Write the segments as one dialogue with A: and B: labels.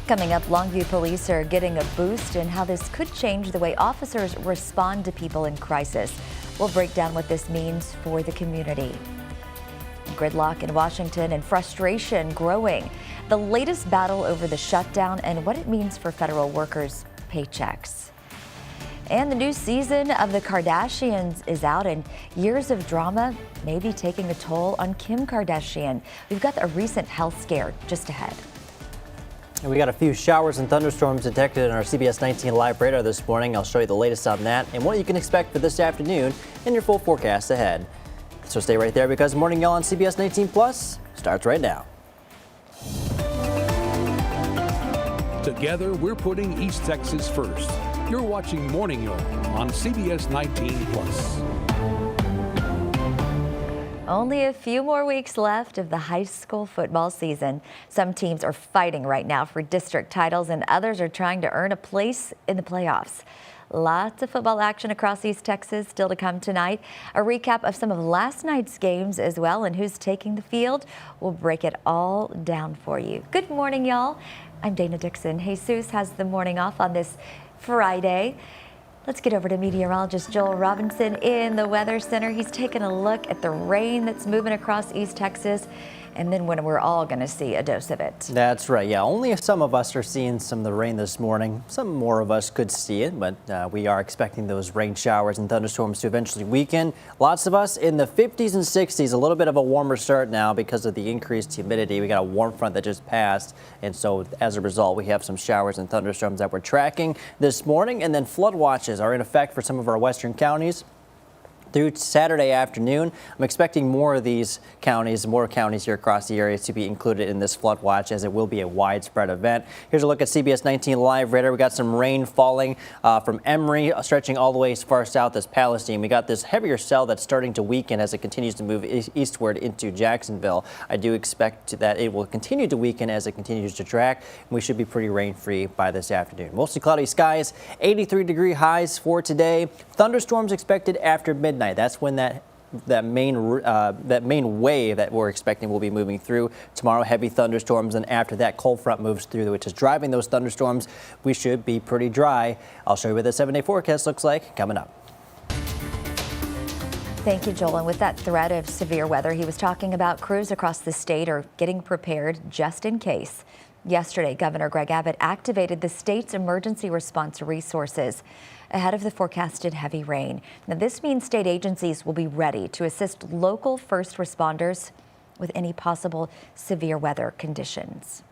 A: Coming up, Longview police are getting a boost in how this could change the way officers respond to people in crisis. We'll break down what this means for the community. Gridlock in Washington and frustration growing. The latest battle over the shutdown and what it means for federal workers' paychecks. And the new season of the Kardashians is out, and years of drama may be taking a toll on Kim Kardashian. We've got a recent health scare just ahead.
B: And we got a few showers and thunderstorms detected in our CBS19 live radar this morning. I'll show you the latest on that and what you can expect for this afternoon and your full forecast ahead. So stay right there because Morning Y'all on CBS 19 Plus starts right now.
C: Together, we're putting East Texas first. You're watching Morning Y'all on CBS 19 Plus.
A: Only a few more weeks left of the high school football season. Some teams are fighting right now for district titles and others are trying to earn a place in the playoffs. Lots of football action across East Texas still to come tonight. A recap of some of last night's games as well and who's taking the field. We'll break it all down for you. Good morning, y'all. I'm Dana Dixon. Jesus has the morning off on this Friday. Let's get over to meteorologist Joel Robinson in the Weather Center. He's taking a look at the rain that's moving across East Texas and then when we're all going to see a dose of it.
B: That's right. Yeah, only some of us are seeing some of the rain this morning. Some more of us could see it, but we are expecting those rain showers and thunderstorms to eventually weaken. Lots of us in the 50s and 60s, a little bit of a warmer start now because of the increased humidity. We got a warm front that just passed, and so as a result, we have some showers and thunderstorms that we're tracking this morning, and then flood watches are in effect for some of our western counties through Saturday afternoon. I'm expecting more of these counties, more counties here across the area to be included in this flood watch as it will be a widespread event. Here's a look at CBS 19 live radar. We got some rain falling from Emory, stretching all the way as far south as Palestine. We got this heavier cell that's starting to weaken as it continues to move eastward into Jacksonville. I do expect that it will continue to weaken as it continues to track. We should be pretty rain-free by this afternoon. Mostly cloudy skies, 83-degree highs for today. Thunderstorms expected after midnight. That's when that main wave that we're expecting will be moving through. Tomorrow, heavy thunderstorms, and after that, cold front moves through, which is driving those thunderstorms. We should be pretty dry. I'll show you what the 7-day forecast looks like coming up.
A: Thank you, Joel. And with that threat of severe weather, he was talking about crews across the state are getting prepared just in case. Yesterday, Governor Greg Abbott activated the state's emergency response resources ahead of the forecasted heavy rain. Now, this means state agencies will be ready to assist local first responders with any possible severe weather conditions.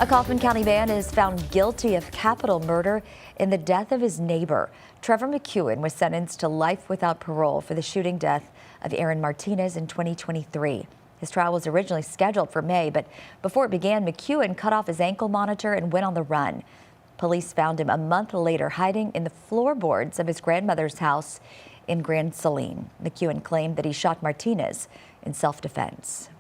A: A Kaufman County man is found guilty of capital murder in the death of his neighbor. Trevor McEwen was sentenced to life without parole for the shooting death of Aaron Martinez in 2023. His trial was originally scheduled for May, but before it began, McEwen cut off his ankle monitor and went on the run. Police found him a month later hiding in the floorboards of his grandmother's house in Grand Saline. McEwen claimed that he shot Martinez in self-defense.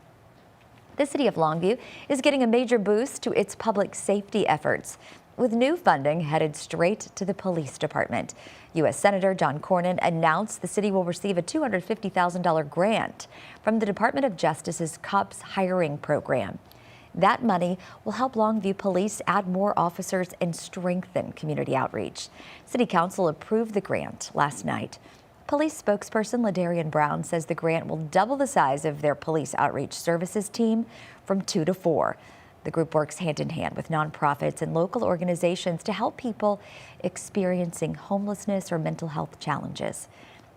A: The city of Longview is getting a major boost to its public safety efforts, with new funding headed straight to the police department. U.S. Senator John Cornyn announced the city will receive a $250,000 grant from the Department of Justice's COPS hiring program. That money will help Longview Police add more officers and strengthen community outreach. City Council approved the grant last night. Police spokesperson LaDarian Brown says the grant will double the size of their police outreach services team from 2 to 4. The group works hand in hand with nonprofits and local organizations to help people experiencing homelessness or mental health challenges.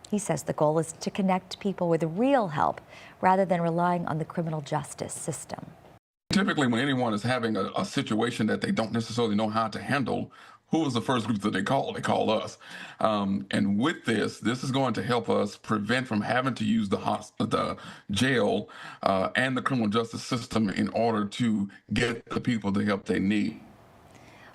A: He says the goal is to connect people with real help rather than relying on the criminal justice system.
D: Typically, when anyone is having a situation that they don't necessarily know how to handle, who is the first group that they call? They call us. And with this is going to help us prevent from having to use the jail and the criminal justice system in order to get the people the help they need.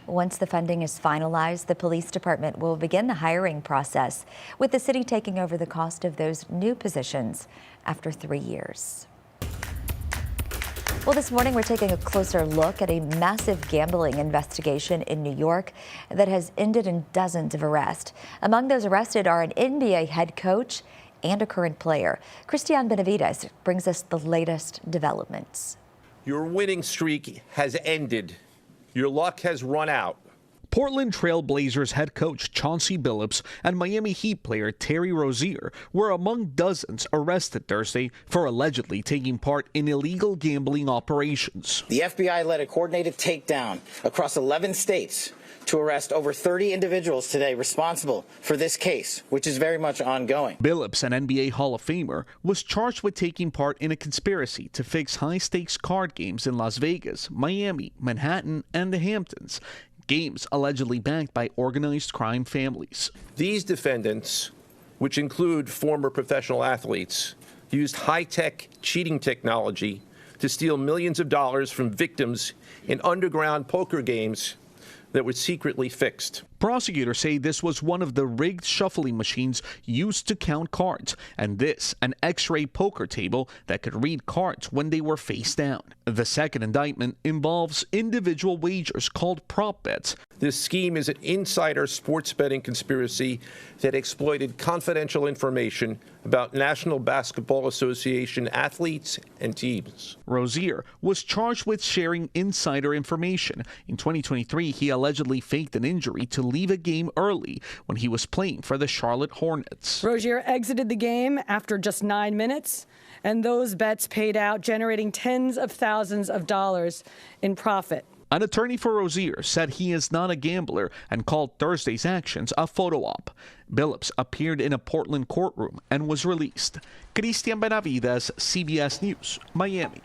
A: Once the funding is finalized, the police department will begin the hiring process, with the city taking over the cost of those new positions after 3 years. Well, this morning we're taking a closer look at a massive gambling investigation in New York that has ended in dozens of arrests. Among those arrested are an NBA head coach and a current player. Christian Benavides brings us the latest developments.
E: Your winning streak has ended. Your luck has run out.
F: Portland Trail Blazers head coach Chauncey Billups and Miami Heat player Terry Rozier were among dozens arrested Thursday for allegedly taking part in illegal gambling operations.
G: The FBI led a coordinated takedown across 11 states to arrest over 30 individuals today responsible for this case, which is very much ongoing.
F: Billups, an NBA Hall of Famer, was charged with taking part in a conspiracy to fix high-stakes card games in Las Vegas, Miami, Manhattan, and the Hamptons. Games allegedly backed by organized crime families.
E: These defendants, which include former professional athletes, used high-tech cheating technology to steal millions of dollars from victims in underground poker games that were secretly fixed.
F: Prosecutors say this was one of the rigged shuffling machines used to count cards, and this an X-ray poker table that could read cards when they were face down. The second indictment involves individual wagers called prop bets.
E: This scheme is an insider sports betting conspiracy that exploited confidential information about National Basketball Association athletes and teams.
F: Rozier was charged with sharing insider information. In 2023, he allegedly faked an injury to leave a game early when he was playing for the Charlotte Hornets.
H: Rozier exited the game after just 9 minutes, and those bets paid out, generating tens of thousands of dollars in profit.
F: An attorney for Rozier said he is not a gambler and called Thursday's actions a photo op. Billups appeared in a Portland courtroom and was released. Cristian Benavides, CBS News, Miami.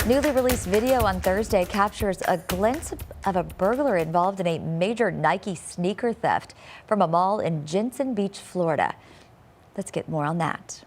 A: Newly released video on Thursday captures a glimpse of a burglar involved in a major Nike sneaker theft from a mall in Jensen Beach, Florida. Let's get more on that.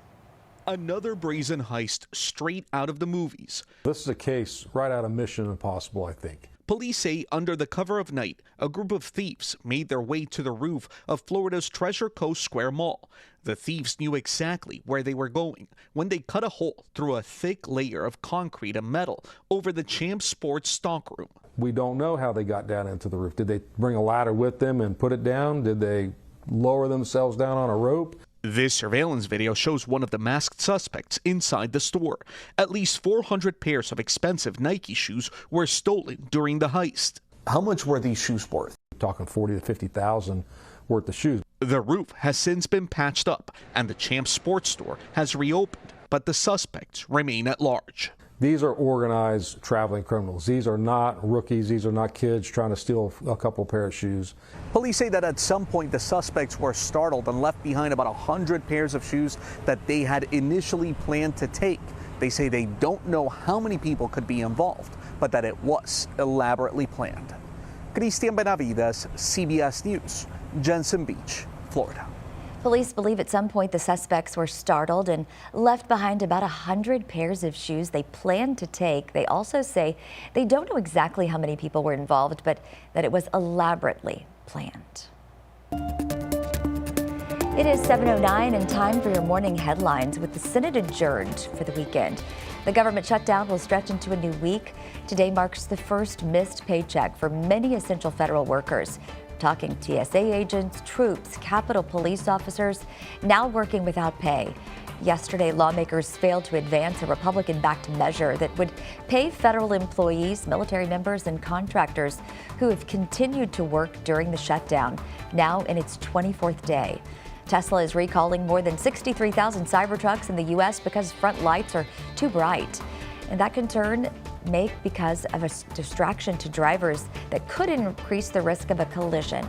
F: Another brazen heist straight out of the movies.
I: This is a case right out of Mission Impossible, I think.
F: Police say under the cover of night, a group of thieves made their way to the roof of Florida's Treasure Coast Square Mall. The thieves knew exactly where they were going when they cut a hole through a thick layer of concrete and metal over the Champs Sports stockroom.
I: We don't know how they got down into the roof. Did they bring a ladder with them and put it down? Did they lower themselves down on a rope?
F: This surveillance video shows one of the masked suspects inside the store. At least 400 pairs of expensive Nike shoes were stolen during the heist.
J: How much were these shoes worth?
I: We're talking 40 to 50,000 worth of shoes.
F: The roof has since been patched up and the Champs Sports store has reopened, but the suspects remain at large.
I: These are organized traveling criminals. These are not rookies. These are not kids trying to steal a couple pair of shoes.
J: Police say that at some point the suspects were startled and left behind about 100 pairs of shoes that they had initially planned to take. They say they don't know how many people could be involved, but that it was elaborately planned. Cristian Benavides, CBS News, Jensen Beach, Florida.
A: Police believe at some point the suspects were startled and left behind about 100 pairs of shoes they planned to take. They also say they don't know exactly how many people were involved, but that it was elaborately planned. It is 7:09 and time for your morning headlines. With the Senate adjourned for the weekend, the government shutdown will stretch into a new week. Today marks the first missed paycheck for many essential federal workers. Talking TSA agents, troops, Capitol Police officers now working without pay. Yesterday, lawmakers failed to advance a Republican-backed measure that would pay federal employees, military members, and contractors who have continued to work during the shutdown, now in its 24th day. Tesla is recalling more than 63,000 Cybertrucks in the U.S. because front lights are too bright. And that concern may be because of a distraction to drivers that could increase the risk of a collision.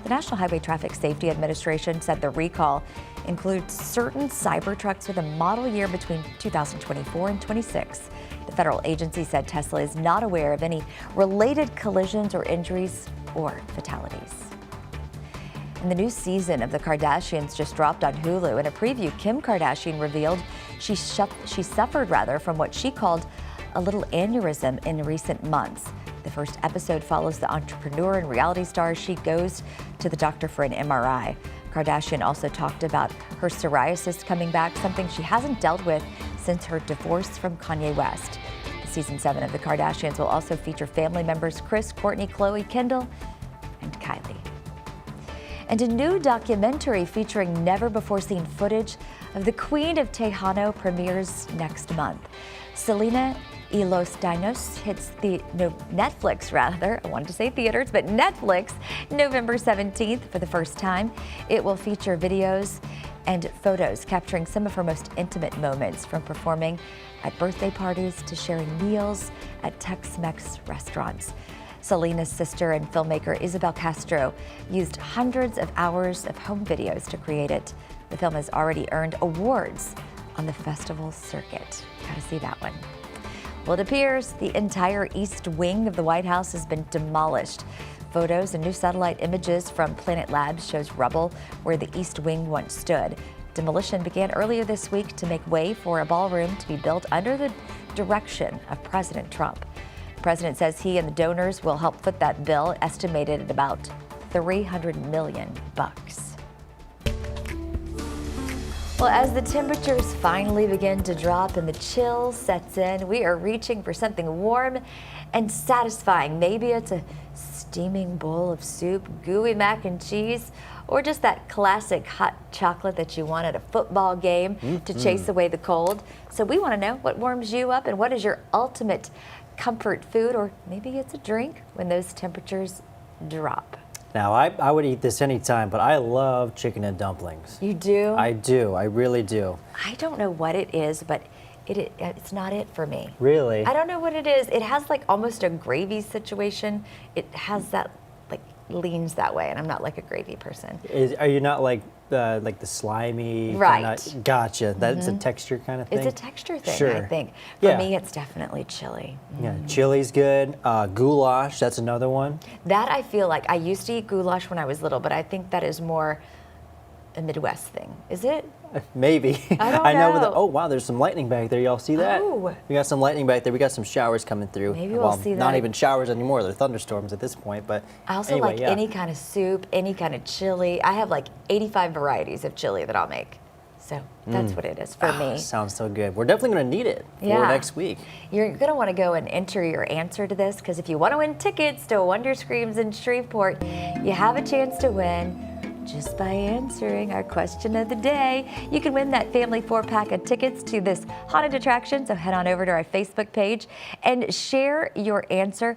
A: The National Highway Traffic Safety Administration said the recall includes certain Cybertrucks with a model year between 2024 and 26. The federal agency said Tesla is not aware of any related collisions or injuries or fatalities. And the new season of The Kardashians just dropped on Hulu. In a preview, Kim Kardashian revealed she suffered from what she called a little aneurysm in recent months. The first episode follows the entrepreneur and reality star as she goes to the doctor for an MRI. Kardashian also talked about her psoriasis coming back, something she hasn't dealt with since her divorce from Kanye West. Season 7 of The Kardashians will also feature family members Kris, Kourtney, Khloe, Kendall, and Kylie. And a new documentary featuring never-before-seen footage of the Queen of Tejano premieres next month. Selena Los Dinos hits Netflix, rather. I wanted to say theaters, but Netflix, November 17th for the first time. It will feature videos and photos capturing some of her most intimate moments, from performing at birthday parties to sharing meals at Tex-Mex restaurants. Selena's sister and filmmaker Isabel Castro used hundreds of hours of home videos to create it. The film has already earned awards on the festival circuit. Gotta see that one. Well, it appears the entire east wing of the White House has been demolished. Photos and new satellite images from Planet Labs shows rubble where the east wing once stood. Demolition began earlier this week to make way for a ballroom to be built under the direction of President Trump. The president says he and the donors will help foot that bill, estimated at about $300 million. Well, as the temperatures finally begin to drop and the chill sets in, we are reaching for something warm and satisfying. Maybe it's a steaming bowl of soup, gooey mac and cheese, or just that classic hot chocolate that you want at a football game to chase away the cold. So we want to know what warms you up and what is your ultimate comfort food, or maybe it's a drink when those temperatures drop.
B: Now, I would eat this anytime, but I love chicken and dumplings.
A: You do?
B: I do. I really do.
A: I don't know what it is, but it's not it for me.
B: Really?
A: I don't know what it is. It has like almost a gravy situation. It has that, like, leans that way, and I'm not like a gravy person.
B: Are you not like the slimy?
A: Right.
B: Kinda, gotcha. That's a texture kind of thing?
A: It's a texture thing,
B: sure.
A: I think. For me, it's definitely chili.
B: Yeah, chili's good. Goulash, that's another one.
A: That I feel like, I used to eat goulash when I was little, but I think that is more a Midwest thing. Is it?
B: Maybe.
A: I don't know.
B: Oh, wow, there's some lightning back there. Y'all see that?
A: Oh.
B: We got some lightning back there. We got some showers coming through.
A: Maybe we'll see that.
B: Not even showers anymore. They're thunderstorms at this point. But
A: I also
B: anyway,
A: like any kind of soup, any kind of chili. I have like 85 varieties of chili that I'll make. So that's what it is for me.
B: Sounds so good. We're definitely going to need it for next week.
A: You're going to want to go and enter your answer to this, because if you want to win tickets to Wonder Screams in Shreveport, you have a chance to win just by answering our question of the day. You can win that family 4-pack of tickets to this haunted attraction, so head on over to our Facebook page and share your answer.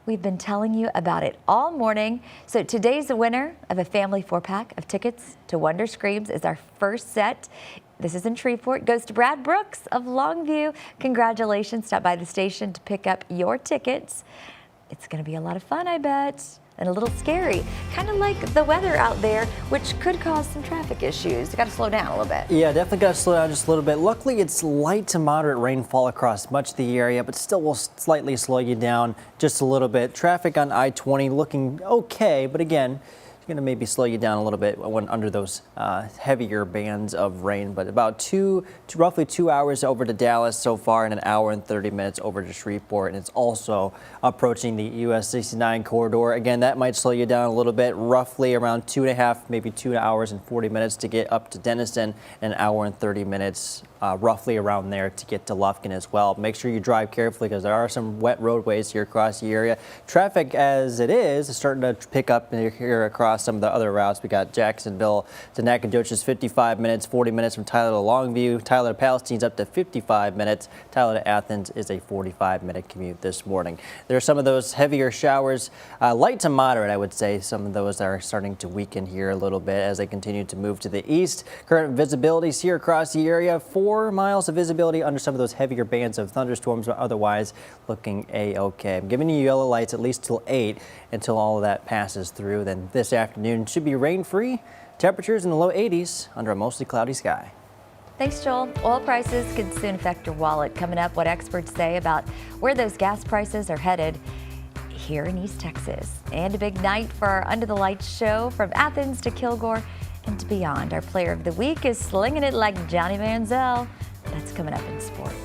A: We've been telling you about it all morning. So today's the winner of a family 4-pack of tickets to Wonder Screams is our first set. This is in Shreveport. Goes to Brad Brooks of Longview. Congratulations. Stop by the station to pick up your tickets. It's going to be a lot of fun, I bet. And a little scary, kind of like the weather out there, which could cause some traffic issues. You got to slow down a little bit.
B: Yeah, definitely got to slow down just a little bit. Luckily, it's light to moderate rainfall across much of the area, but still will slightly slow you down just a little bit. Traffic on I-20 looking okay, but again, it's going to maybe slow you down a little bit when under those heavier bands of rain. But about roughly 2 hours over to Dallas so far, and an hour and 30 minutes over to Shreveport. And it's also approaching the US 69 corridor. Again, that might slow you down a little bit, roughly around 2.5, maybe 2 hours and 40 minutes to get up to Denison, and an hour and 30 minutes roughly around there to get to Lufkin as well. Make sure you drive carefully, because there are some wet roadways here across the area. Traffic as it is starting to pick up here across some of the other routes. We got Jacksonville to Nacogdoches 55 minutes, 40 minutes from Tyler to Longview. Tyler to Palestine's up to 55 minutes. Tyler to Athens is a 45-minute commute this morning. There are some of those heavier showers, light to moderate, I would say. Some of those are starting to weaken here a little bit as they continue to move to the east. Current visibilities here across the area, 4 miles of visibility under some of those heavier bands of thunderstorms, but otherwise looking a-okay. I'm giving you yellow lights at least till 8 until all of that passes through. Then this afternoon should be rain-free. Temperatures in the low 80s under a mostly cloudy sky.
A: Thanks, Joel. Oil prices could soon affect your wallet. Coming up, what experts say about where those gas prices are headed here in East Texas. And a big night for our Under the Lights show, from Athens to Kilgore and beyond. Our player of the week is slinging it like Johnny Manziel. That's coming up in sports.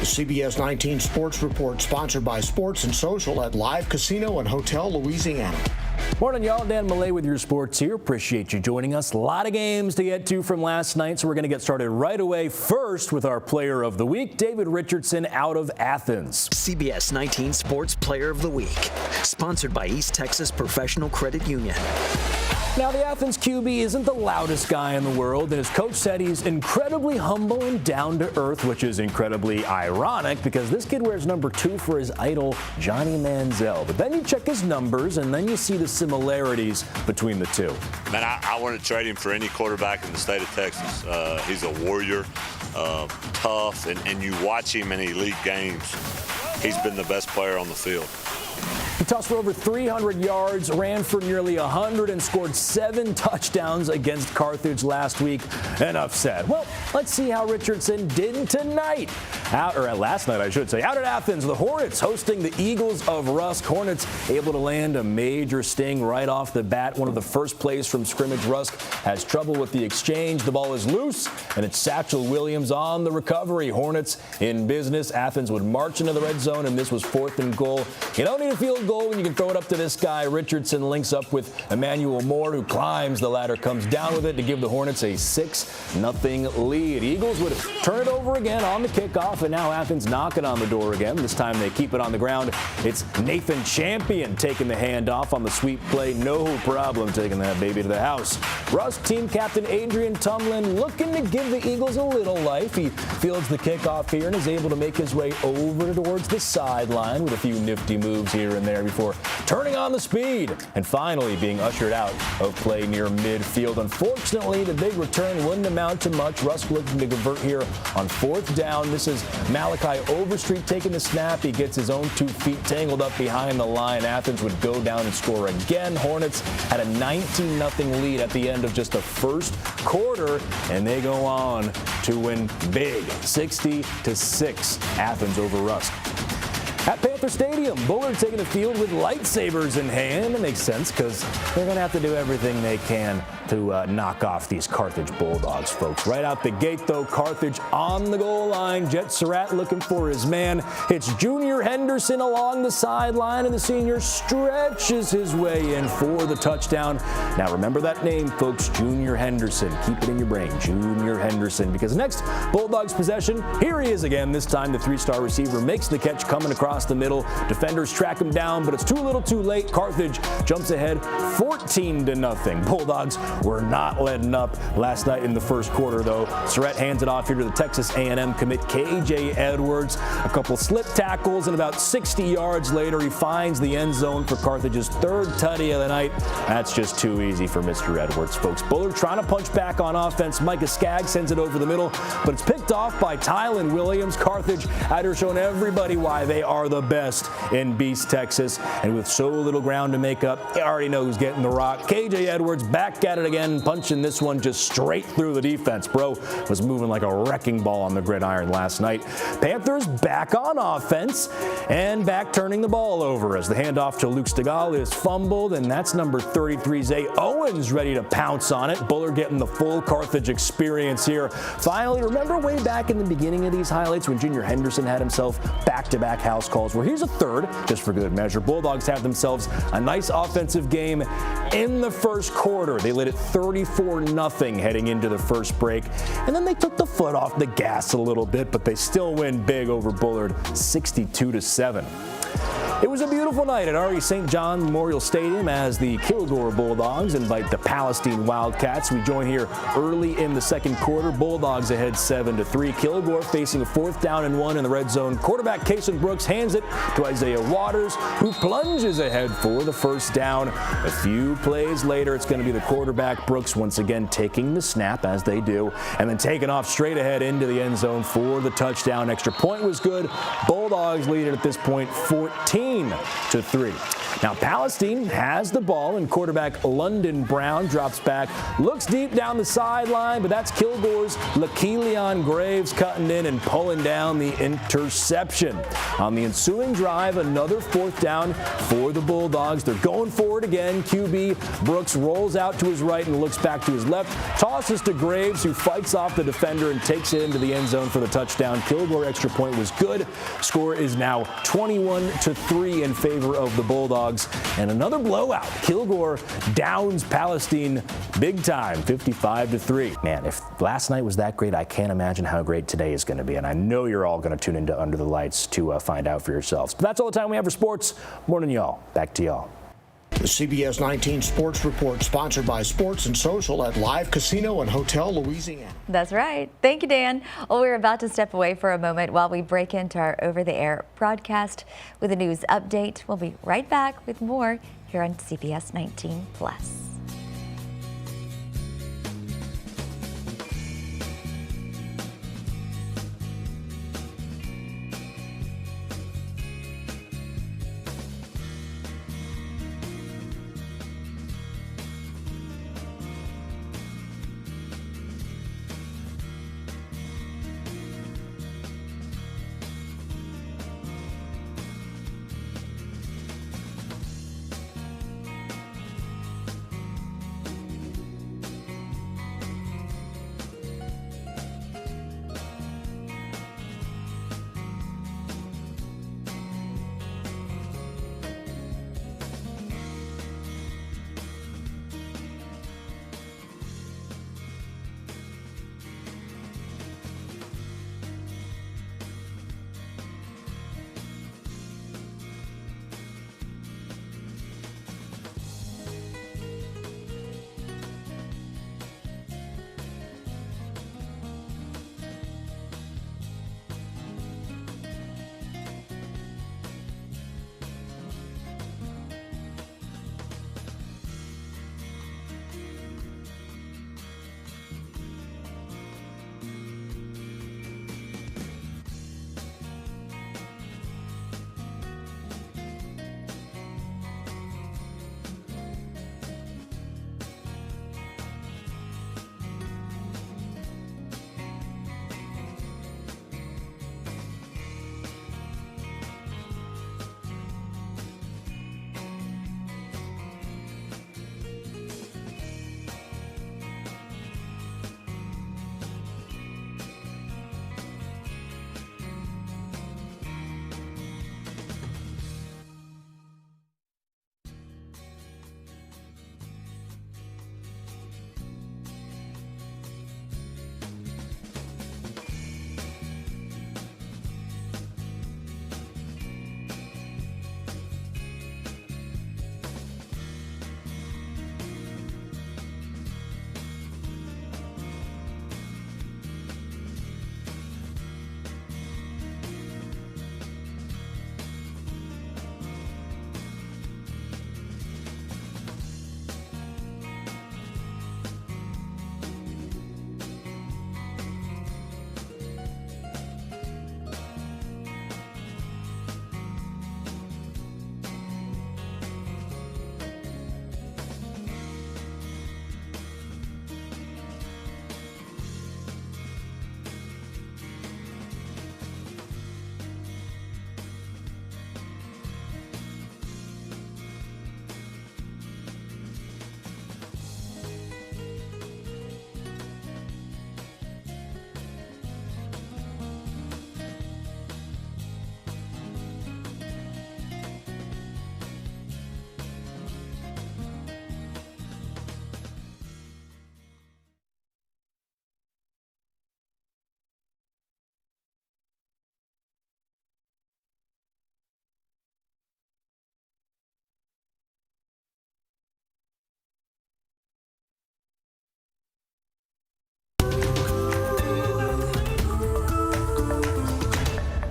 K: The CBS19 Sports Report, sponsored by Sports and Social at Live Casino and Hotel Louisiana.
L: Morning, y'all. Dan Millay with your sports here. Appreciate you joining us. A lot of games to get to from last night, so we're going to get started right away. First with our player of the week, David Richardson out of Athens.
M: CBS 19 Sports Player of the Week, sponsored by East Texas Professional Credit Union.
L: Now, the Athens QB isn't the loudest guy in the world, and his coach said he's incredibly humble and down to earth, which is incredibly ironic because this kid wears number 2 for his idol, Johnny Manziel. But then you check his numbers, and then you see the similarities between the two.
N: Man, I want to trade him for any quarterback in the state of Texas. He's a warrior, tough, and you watch him in elite games. He's been the best player on the field.
L: He tossed for over 300 yards, ran for nearly 100, and scored 7 touchdowns against Carthage last week. Enough said. Well, let's see how Richardson did tonight. Last night, I should say. Out at Athens, the Hornets hosting the Eagles of Rusk. Hornets able to land a major sting right off the bat. One of the first plays from scrimmage. Rusk has trouble with the exchange. The ball is loose, and it's Satchel Williams on the recovery. Hornets in business. Athens would march into the red zone, and this was 4th and goal. You don't need a field goal when you can throw it up to this guy. Richardson links up with Emmanuel Moore, who climbs the ladder, comes down with it to give the Hornets a 6-0 lead. Eagles would turn it over again on the kickoff, and now Athens knocking on the door again. This time they keep it on the ground. It's Nathan Champion taking the handoff on the sweep play. No problem taking that baby to the house. Rusk team captain Adrian Tumlin looking to give the Eagles a little life. He fields the kickoff here and is able to make his way over towards the sideline with a few nifty moves here and there before turning on the speed and finally being ushered out of play near midfield. Unfortunately, the big return wouldn't amount to much. Rusk looking to convert here on 4th down. This is Malachi Overstreet taking the snap. He gets his own 2 feet tangled up behind the line. Athens would go down and score again. Hornets had a 19-0 lead at the end of just the first quarter, and they go on to win big, 60-6. Athens over Rusk. At Panther Stadium, Bullard taking the field with lightsabers in hand. It makes sense because they're going to have to do everything they can to knock off these Carthage Bulldogs, folks. Right out the gate, though, Carthage on the goal line. Jet Surratt looking for his man. It's Junior Henderson along the sideline, and the senior stretches his way in for the touchdown. Now, remember that name, folks, Junior Henderson. Keep it in your brain, Junior Henderson, because next Bulldogs possession, here he is again. This time the 3-star receiver makes the catch coming across the middle. Defenders track him down, but it's too little too late. Carthage jumps ahead 14-0. Bulldogs were not letting up last night in the first quarter, though. Surratt hands it off here to the Texas A&M commit KJ Edwards. A couple slip tackles, and about 60 yards later, he finds the end zone for Carthage's 3rd tutty of the night. That's just too easy for Mr. Edwards, folks. Bullard trying to punch back on offense. Micah Skaggs sends it over the middle, but it's picked off by Tylen Williams. Carthage out here showing everybody why they are the best in Beast, Texas. And with so little ground to make up, you already know who's getting the rock. KJ Edwards back at it again, punching this one just straight through the defense. Bro was moving like a wrecking ball on the gridiron last night. Panthers back on offense and back turning the ball over as the handoff to Luke Stegall is fumbled, and that's number 33, Zay Owens, ready to pounce on it. Bullard getting the full Carthage experience here. Finally, remember way back in the beginning of these highlights when Junior Henderson had himself back-to-back house calls? Well, here's a 3rd, just for good measure. Bulldogs have themselves a nice offensive game in the first quarter. They led it 34-0 heading into the first break, and then they took the foot off the gas a little bit, but they still win big over Bullard, 62-7. It was a beautiful night at R.E. St. John Memorial Stadium as the Kilgore Bulldogs invite the Palestine Wildcats. We join here early in the second quarter. Bulldogs ahead 7-3. Kilgore facing a 4th down and 1 in the red zone. Quarterback Kason Brooks hands it to Isaiah Waters, who plunges ahead for the 1st down. A few plays later, it's going to be the quarterback Brooks once again taking the snap, as they do, and then taking off straight ahead into the end zone for the touchdown. Extra point was good. Bulldogs lead it at this point 14-3. Now, Palestine has the ball, and quarterback London Brown drops back, looks deep down the sideline, but that's Kilgore's LaKeelion Graves cutting in and pulling down the interception. On the ensuing drive, another 4th down for the Bulldogs. They're going for it again. QB Brooks rolls out to his right and looks back to his left, tosses to Graves, who fights off the defender and takes it into the end zone for the touchdown. Kilgore extra point was good. Score is now 21-3 in favor of the Bulldogs. And another blowout. Kilgore downs Palestine big time, 55-3. Man, if last night was that great, I can't imagine how great today is going to be. And I know you're all going to tune into Under the Lights to find out for yourselves. But that's all the time we have for sports. Morning, y'all. Back to y'all.
K: The CBS19 Sports Report, sponsored by Sports and Social at Live Casino and Hotel Louisiana.
A: That's right. Thank you, Dan. Well, we're about to step away for a moment while we break into our over-the-air broadcast with a news update. We'll be right back with more here on CBS 19 Plus.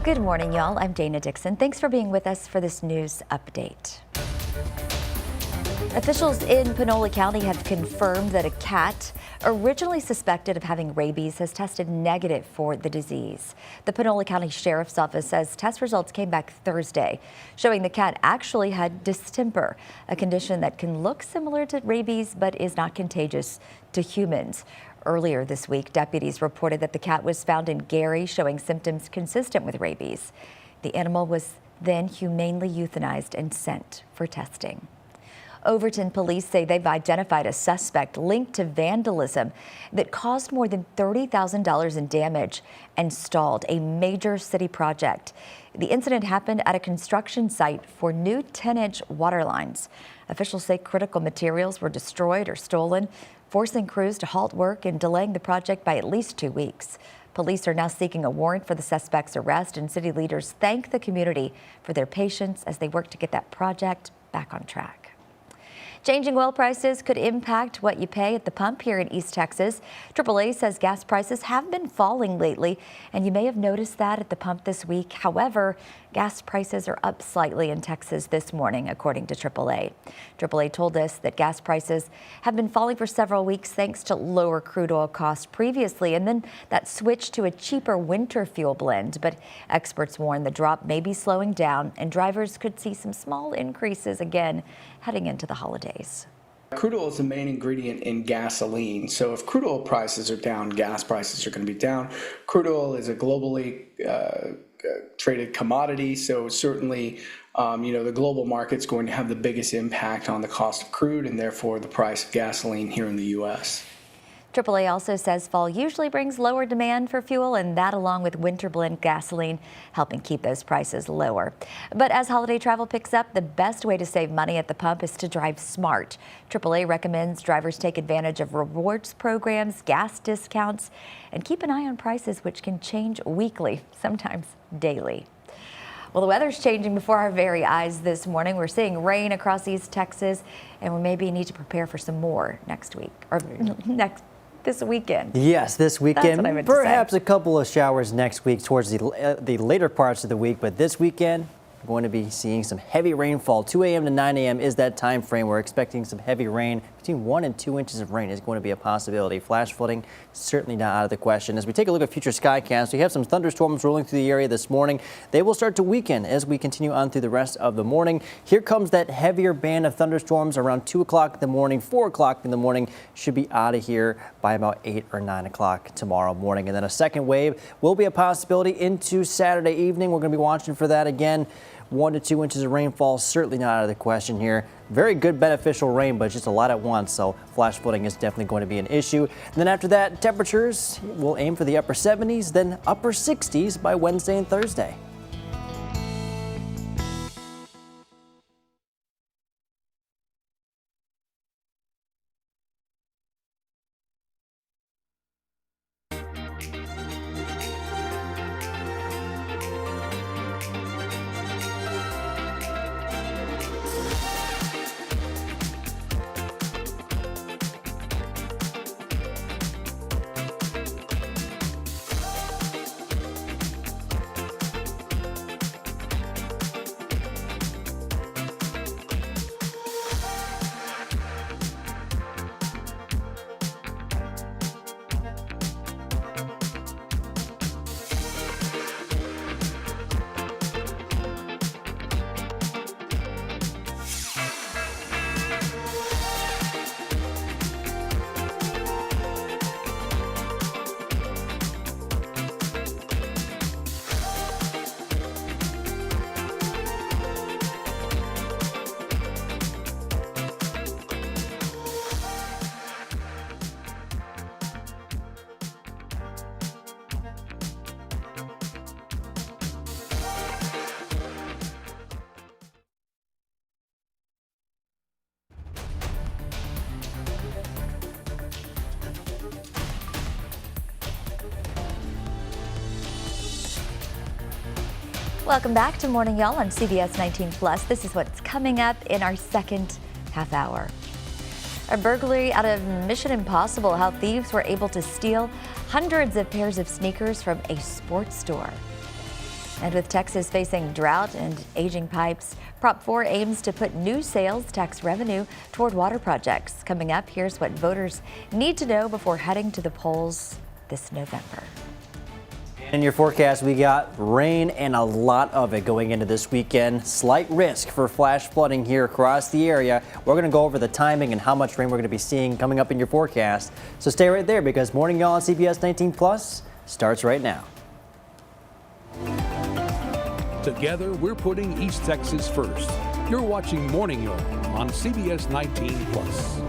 A: Good morning, y'all. I'm Dana Dixon. Thanks for being with us for this news update. Officials in Panola County have confirmed that a cat originally suspected of having rabies has tested negative for the disease. The Panola County Sheriff's Office says test results came back Thursday, showing the cat actually had distemper, a condition that can look similar to rabies but is not contagious to humans. Earlier this week, deputies reported that the cat was found in Gary, showing symptoms consistent with rabies. The animal was then humanely euthanized and sent for testing. Overton police say they've identified a suspect linked to vandalism that caused more than $30,000 in damage and stalled a major city project. The incident happened at a construction site for new 10-inch water lines. Officials say critical materials were destroyed or stolen, forcing crews to halt work and delaying the project by at least 2 weeks. Police are now seeking a warrant for the suspect's arrest, and city leaders thank the community for their patience as they work to get that project back on track. Changing oil prices could impact what you pay at the pump here in East Texas. AAA says gas prices have been falling lately, and you may have noticed that at the pump this week. However, gas prices are up slightly in Texas this morning, according to AAA. AAA told us that gas prices have been falling for several weeks thanks to lower crude oil costs previously, and then that switch to a cheaper winter fuel blend. But experts warn the drop may be slowing down, and drivers could see some small increases again heading into the holidays.
O: Crude oil is the main ingredient in gasoline. So if crude oil prices are down, gas prices are going to be down. Crude oil is a globally traded commodity. So certainly, the global market's going to have the biggest impact on the cost of crude and therefore the price of gasoline here in the U.S.
A: AAA also says fall usually brings lower demand for fuel, and that along with winter blend gasoline helping keep those prices lower. But as holiday travel picks up, the best way to save money at the pump is to drive smart. AAA recommends drivers take advantage of rewards programs, gas discounts, and keep an eye on prices, which can change weekly, sometimes daily. Well, the weather's changing before our very eyes this morning. We're seeing rain across East Texas, and we maybe need to prepare for some more next week or this weekend.
B: Yes, this weekend.
A: That's what I meant to say.
B: Perhaps a couple of showers next week towards the later parts of the week, but this weekend we're going to be seeing some heavy rainfall. 2 a.m. to 9 a.m. is that time frame. We're expecting some heavy rain. Between 1 and 2 inches of rain is going to be a possibility. Flash flooding certainly not out of the question. As we take a look at future skycasts, we have some thunderstorms rolling through the area this morning. They will start to weaken as we continue on through the rest of the morning. Here comes that heavier band of thunderstorms around 2 o'clock in the morning. 4 o'clock in the morning should be out of here by about 8 or 9 o'clock tomorrow morning. And then a second wave will be a possibility into Saturday evening. We're going to be watching for that again. 1 to 2 inches of rainfall, certainly not out of the question here. Very good beneficial rain, but just a lot at once, so flash flooding is definitely going to be an issue. And then after that, temperatures will aim for the upper 70s, then upper 60s by Wednesday and Thursday.
A: Welcome back to Morning Y'all on CBS 19 Plus. This is what's coming up in our second half hour. A burglary out of Mission Impossible, how thieves were able to steal hundreds of pairs of sneakers from a sports store. And with Texas facing drought and aging pipes, Prop 4 aims to put new sales tax revenue toward water projects. Coming up, here's what voters need to know before heading to the polls this November.
B: In your forecast, we got rain and a lot of it going into this weekend. Slight risk for flash flooding here across the area. We're going to go over the timing and how much rain we're going to be seeing coming up in your forecast. So stay right there because Morning Y'all on CBS 19 Plus starts right now.
C: Together, we're putting East Texas first. You're watching Morning Y'all on CBS 19 Plus.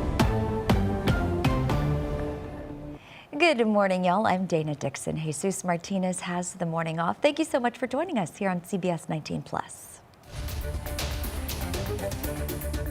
A: Good morning, y'all. I'm Dana Dixon. Jesus Martinez has the morning off. Thank you so much for joining us here on CBS 19 Plus.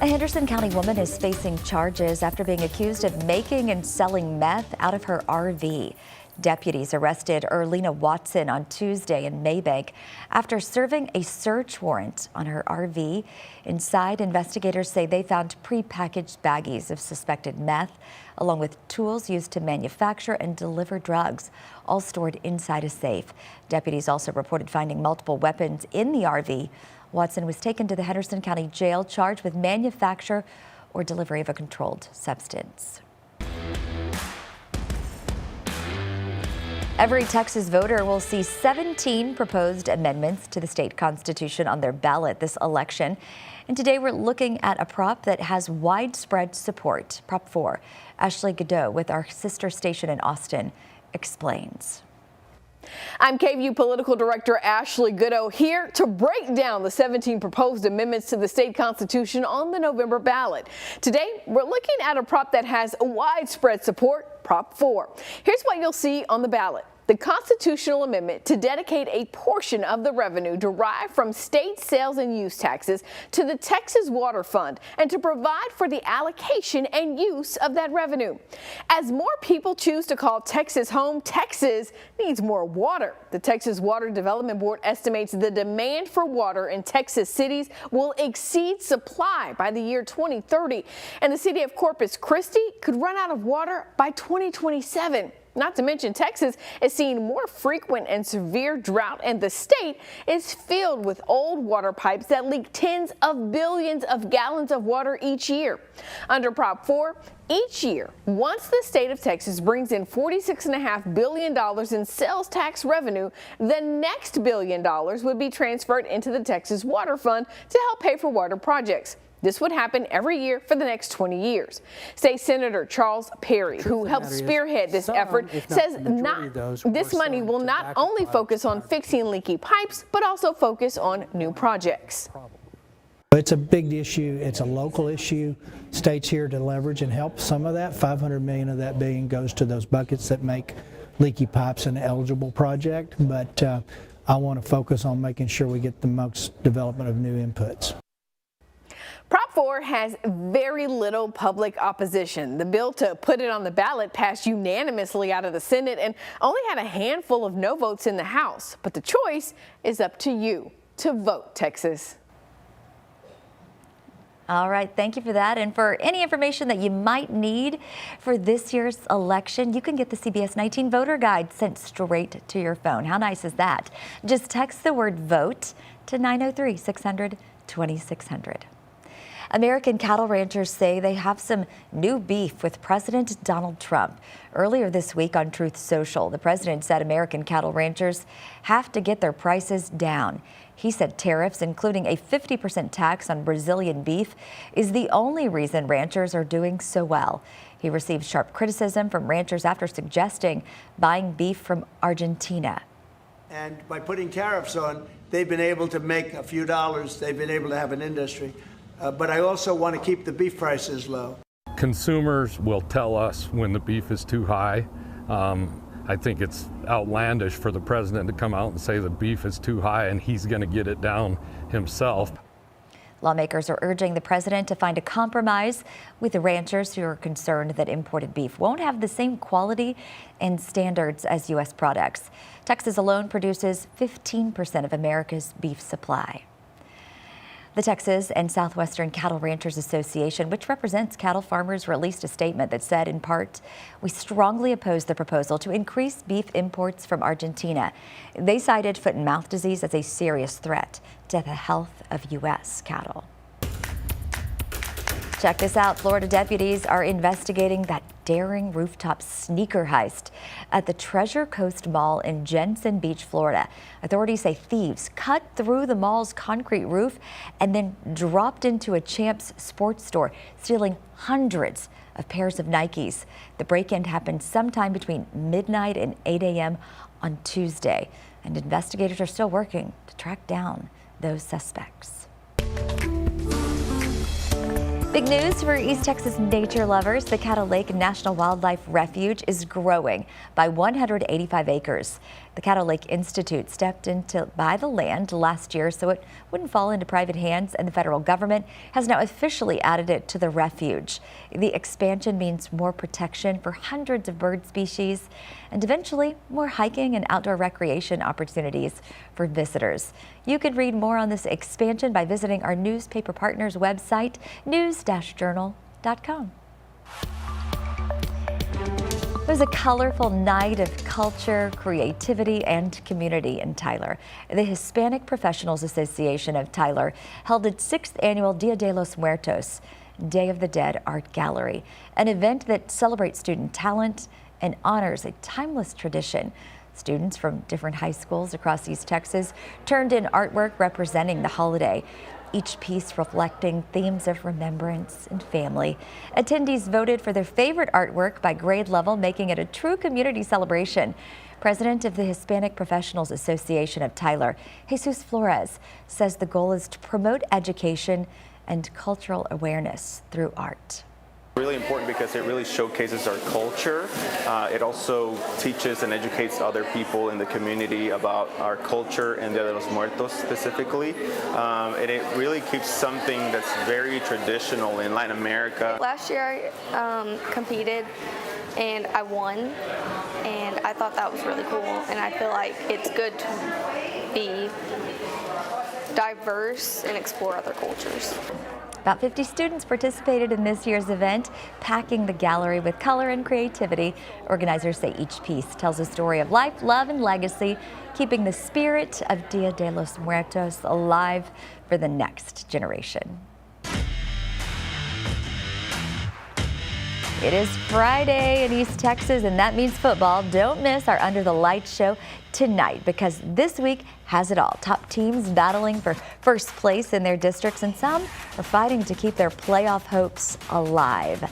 A: A Henderson County woman is facing charges after being accused of making and selling meth out of her RV. Deputies arrested Erlina Watson on Tuesday in Maybank after serving a search warrant on her RV. Inside, investigators say they found prepackaged baggies of suspected meth, along with tools used to manufacture and deliver drugs, all stored inside a safe. Deputies also reported finding multiple weapons in the RV. Watson was taken to the Henderson County Jail charged with manufacture or delivery of a controlled substance. Every Texas voter will see 17 proposed amendments to the state constitution on their ballot this election. And today we're looking at a prop that has widespread support. Prop 4. Ashley Godot with our sister station in Austin explains.
P: I'm KVUE Political Director Ashley Godot here to break down the 17 proposed amendments to the state constitution on the November ballot. Today, we're looking at a prop that has widespread support, Prop 4. Here's what you'll see on the ballot. The constitutional amendment to dedicate a portion of the revenue derived from state sales and use taxes to the Texas Water Fund and to provide for the allocation and use of that revenue. As more people choose to call Texas home, Texas needs more water. The Texas Water Development Board estimates the demand for water in Texas cities will exceed supply by the year 2030, and the city of Corpus Christi could run out of water by 2027. Not to mention, Texas is seeing more frequent and severe drought, and the state is filled with old water pipes that leak tens of billions of gallons of water each year. Under Prop 4, each year, once the state of Texas brings in $46.5 billion in sales tax revenue, the next $1 billion would be transferred into the Texas Water Fund to help pay for water projects. This would happen every year for the next 20 years. State Senator Charles Perry, who helped spearhead this effort, says this money will not only focus on fixing leaky pipes, but also focus on new projects.
Q: It's a big issue. It's a local issue. State's here to leverage and help some of that. $500 million of that billion goes to those buckets that make leaky pipes an eligible project. But I want to focus on making sure we get the most development of new inputs.
P: Prop 4 has very little public opposition. The bill to put it on the ballot passed unanimously out of the Senate and only had a handful of no votes in the House. But the choice is up to you to vote, Texas.
A: All right, thank you for that. And for any information that you might need for this year's election, you can get the CBS 19 voter guide sent straight to your phone. How nice is that? Just text the word VOTE to 903-600-2600. American cattle ranchers say they have some new beef with President Donald Trump. Earlier this week on Truth Social, the president said American cattle ranchers have to get their prices down. He said tariffs, including a 50% tax on Brazilian beef, is the only reason ranchers are doing so well. He received sharp criticism from ranchers after suggesting buying beef from Argentina.
R: And by putting tariffs on, they've been able to make a few dollars. They've been able to have an industry. But I also want to keep the beef prices low.
S: Consumers will tell us when the beef is too high. I think it's outlandish for the president to come out and say the beef is too high and he's going to get it down himself.
A: Lawmakers are urging the president to find a compromise with the ranchers who are concerned that imported beef won't have the same quality and standards as U.S. products. Texas alone produces 15% of America's beef supply. The Texas and Southwestern Cattle Ranchers Association, which represents cattle farmers, released a statement that said, in part, "We strongly oppose the proposal to increase beef imports from Argentina." They cited foot and mouth disease as a serious threat to the health of U.S. cattle. Check this out. Florida deputies are investigating that daring rooftop sneaker heist at the Treasure Coast Mall in Jensen Beach, Florida. Authorities say thieves cut through the mall's concrete roof and then dropped into a Champs sports store, stealing hundreds of pairs of Nikes. The break-in happened sometime between midnight and 8 a.m. on Tuesday, and investigators are still working to track down those suspects. Big news for East Texas nature lovers. The Caddo Lake National Wildlife Refuge is growing by 185 acres. The Caddo Lake Institute stepped in to buy the land last year so it wouldn't fall into private hands, and the federal government has now officially added it to the refuge. The expansion means more protection for hundreds of bird species and eventually more hiking and outdoor recreation opportunities for visitors. You can read more on this expansion by visiting our newspaper partners website, news-journal.com. It was a colorful night of culture, creativity, and community in Tyler. The Hispanic Professionals Association of Tyler held its 6th annual Dia de los Muertos, Day of the Dead Art Gallery, an event that celebrates student talent and honors a timeless tradition. Students from different high schools across East Texas turned in artwork representing the holiday, each piece reflecting themes of remembrance and family. Attendees voted for their favorite artwork by grade level, making it a true community celebration. President of the Hispanic Professionals Association of Tyler, Jesus Flores, says the goal is to promote education and cultural awareness through art.
T: Really important because it really showcases our culture. It also teaches and educates other people in the community about our culture and Dia de los Muertos specifically. And it really keeps something that's very traditional in Latin America.
U: Last year I competed and I won, and I thought that was really cool, and I feel like it's good to be diverse and explore other cultures.
A: About 50 students participated in this year's event, packing the gallery with color and creativity. Organizers say each piece tells a story of life, love, and legacy, keeping the spirit of Dia de los Muertos alive for the next generation. It is Friday in East Texas, and that means football. Don't miss our Under the Lights show tonight, because this week has it all. Top teams battling for first place in their districts, and some are fighting to keep their playoff hopes alive.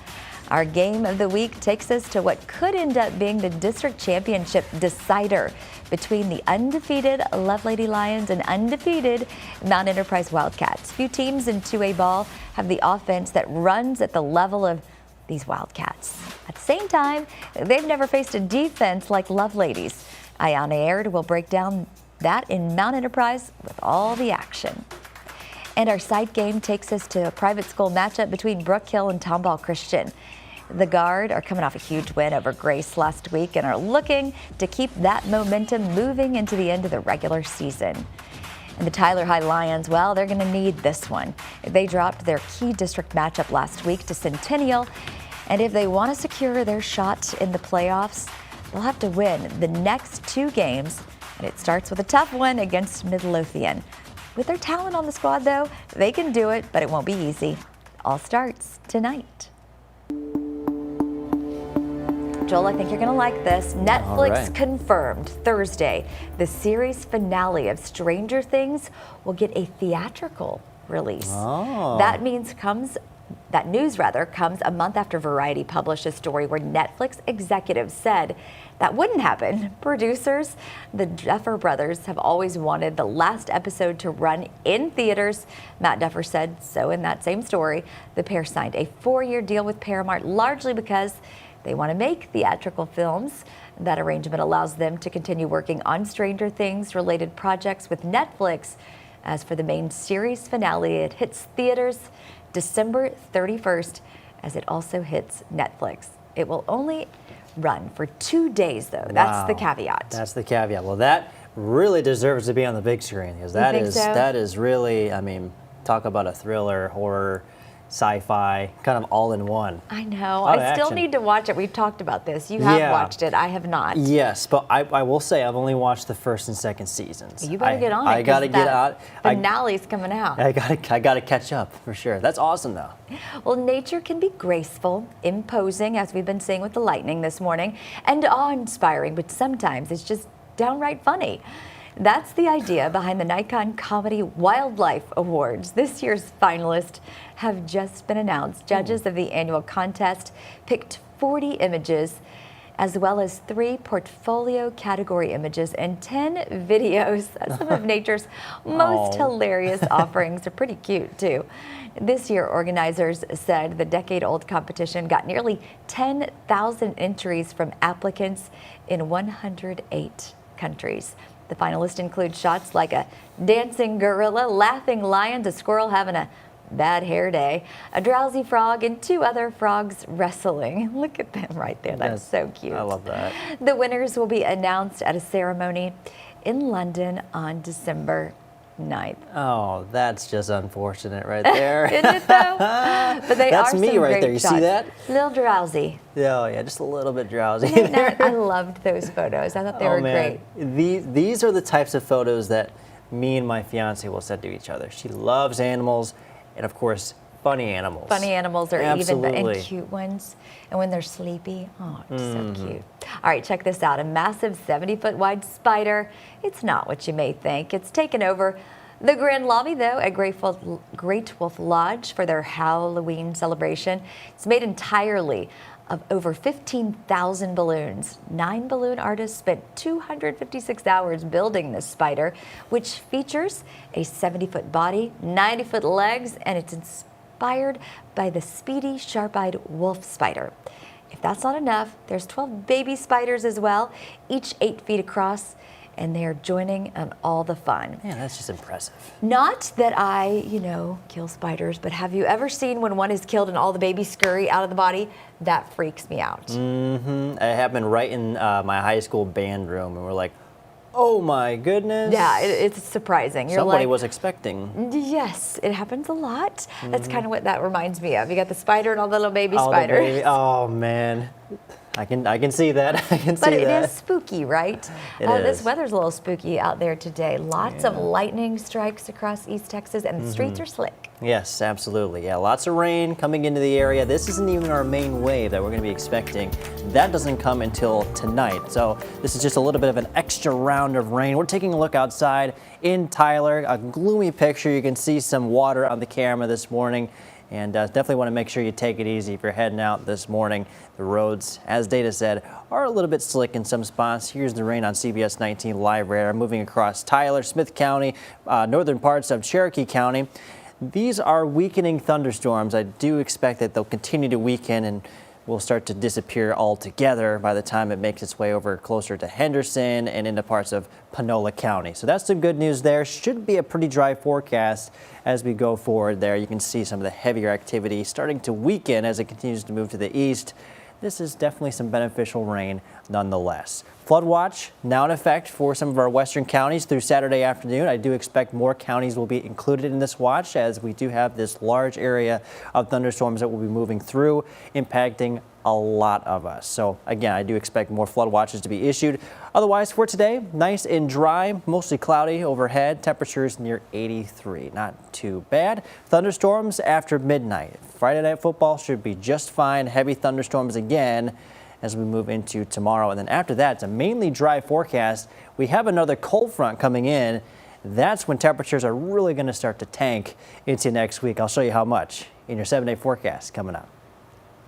A: Our game of the week takes us to what could end up being the district championship decider between the undefeated Lovelady Lions and undefeated Mount Enterprise Wildcats. Few teams in 2A ball have the offense that runs at the level of these Wildcats. At the same time, they've never faced a defense like Loveladies. Ayana Aird will break down that in Mount Enterprise with all the action. And our side game takes us to a private school matchup between Brook Hill and Tomball Christian. The Guard are coming off a huge win over Grace last week and are looking to keep that momentum moving into the end of the regular season. And the Tyler High Lions, well, they're going to need this one. They dropped their key district matchup last week to Centennial, and if they want to secure their shot in the playoffs, they'll have to win the next 2 games, and it starts with a tough one against Midlothian. With their talent on the squad, though, they can do it, but it won't be easy. All starts tonight. Joel, I think you're going to like this. Netflix confirmed Thursday the series finale of Stranger Things will get a theatrical release. That news comes a month after Variety published a story where Netflix executives said that wouldn't happen. Producers, the Duffer brothers, have always wanted the last episode to run in theaters. Matt Duffer said so in that same story. The pair signed a 4-year deal with Paramount, largely because they want to make theatrical films. That arrangement allows them to continue working on Stranger Things related projects with Netflix. As for the main series finale, it hits theaters December 31st, as it also hits Netflix. It will only run for 2 days, though. Wow. That's the caveat.
B: That's the caveat. Well, that really deserves to be on the big screen, because that is really, I mean, Talk about a thriller, horror, sci-fi, kind of all in one.
A: I know.
B: Lot of
A: I still
B: action.
A: need to watch it. We've talked about this. You have watched it. I have not.
B: Yes, but I will say I've only watched the first and second seasons.
A: You better get on it.
B: I got to get out.
A: Finale's coming out.
B: I got to catch up for sure. That's awesome though.
A: Well, nature can be graceful, imposing, as we've been seeing with the lightning this morning, and awe-inspiring, but sometimes it's just downright funny. That's the idea behind the Nikon Comedy Wildlife Awards. This year's finalists have just been announced. Judges of the annual contest picked 40 images, as well as 3 portfolio category images and 10 videos. That's some of nature's most hilarious offerings. They're pretty cute, too. This year, organizers said the decade-old competition got nearly 10,000 entries from applicants in 108 countries. The finalists include shots like a dancing gorilla, laughing lions, a squirrel having a bad hair day, a drowsy frog, and 2 other frogs wrestling. Look at them right there. That's so cute.
B: I love that.
A: The winners will be announced at a ceremony in London on December 9th.
B: Oh, that's just unfortunate right there.
A: Isn't it though? But they
B: That's
A: are
B: me
A: some
B: right
A: great
B: there. You
A: shots.
B: see that?
A: A little drowsy.
B: Oh, yeah, just a little bit drowsy.
A: Isn't that- I loved those photos. I thought they were great.
B: These are the types of photos that me and my fiance will send to each other. She loves animals and, of course, funny animals.
A: Funny animals are
B: Absolutely.
A: even and cute ones. And when they're sleepy, oh, it's so cute. All right, check this out. A massive 70-foot wide spider. It's not what you may think. It's taken over the grand lobby, though, at Great Wolf Lodge for their Halloween celebration. It's made entirely of over 15,000 balloons. 9 balloon artists spent 256 hours building this spider, which features a 70-foot body, 90-foot legs, and it's inspired by the speedy, sharp-eyed wolf spider. If that's not enough, there's 12 baby spiders as well, each 8 feet across, and they are joining in all the fun.
B: Yeah, that's just impressive.
A: Not that I, kill spiders, but have you ever seen when one is killed and all the babies scurry out of the body? That freaks me out.
B: It happened right in my high school band room, and we're like, oh my goodness.
A: Yeah, it's surprising. You're
B: Somebody
A: like,
B: was expecting.
A: Yes, it happens a lot. That's kind of what that reminds me of. You got the spider and all the little baby spiders.
B: Oh man. I can see that. I can see that.
A: But it is spooky, right?
B: It is.
A: This weather's a little spooky out there today. Lots of lightning strikes across East Texas, and the streets are slick.
B: Yes, absolutely. Yeah, lots of rain coming into the area. This isn't even our main wave that we're going to be expecting. That doesn't come until tonight. So this is just a little bit of an extra round of rain. We're taking a look outside in Tyler. A gloomy picture. You can see some water on the camera this morning. And definitely want to make sure you take it easy if you're heading out this morning. The roads, as Data said, are a little bit slick in some spots. Here's the rain on CBS19 live radar moving across Tyler, Smith County, northern parts of Cherokee County. These are weakening thunderstorms. I do expect that they'll continue to weaken and will start to disappear altogether by the time it makes its way over closer to Henderson and into parts of Panola County. So that's some good news there. Should be a pretty dry forecast as we go forward there. You can see some of the heavier activity starting to weaken as it continues to move to the east. This is definitely some beneficial rain nonetheless. Flood watch now in effect for some of our western counties through Saturday afternoon. I do expect more counties will be included in this watch as we do have this large area of thunderstorms that will be moving through, impacting a lot of us. So again, I do expect more flood watches to be issued. Otherwise for today, nice and dry, mostly cloudy overhead, temperatures near 83. Not too bad. Thunderstorms after midnight. Friday Night Football should be just fine. Heavy thunderstorms again as we move into tomorrow. And then after that, it's a mainly dry forecast. We have another cold front coming in. That's when temperatures are really going to start to tank into next week. I'll show you how much in your 7-day forecast coming up.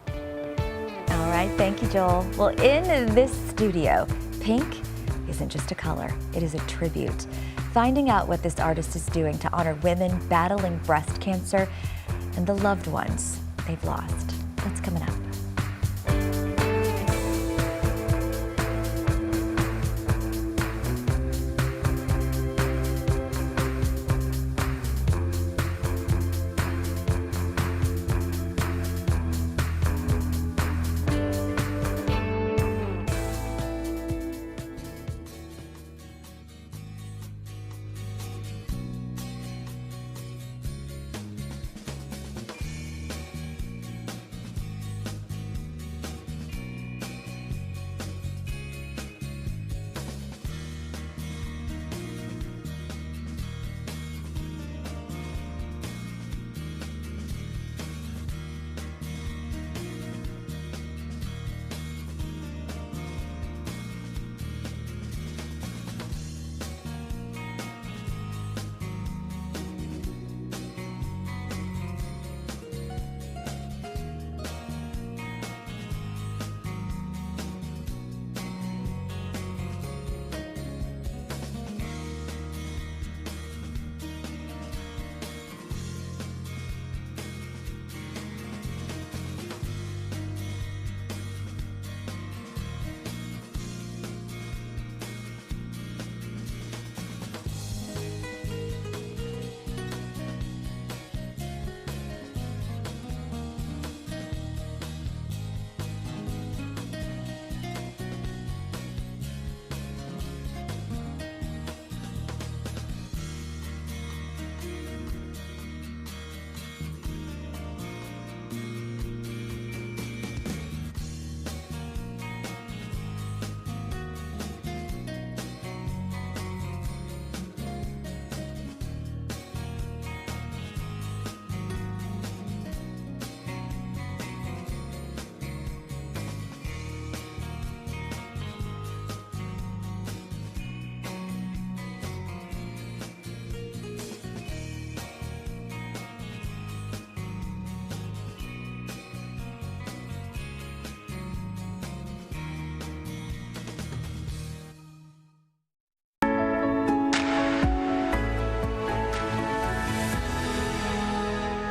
A: All right, thank you, Joel. Well, in this studio, pink isn't just a color, it is a tribute. Finding out what this artist is doing to honor women battling breast cancer and the loved ones they've lost. That's coming up.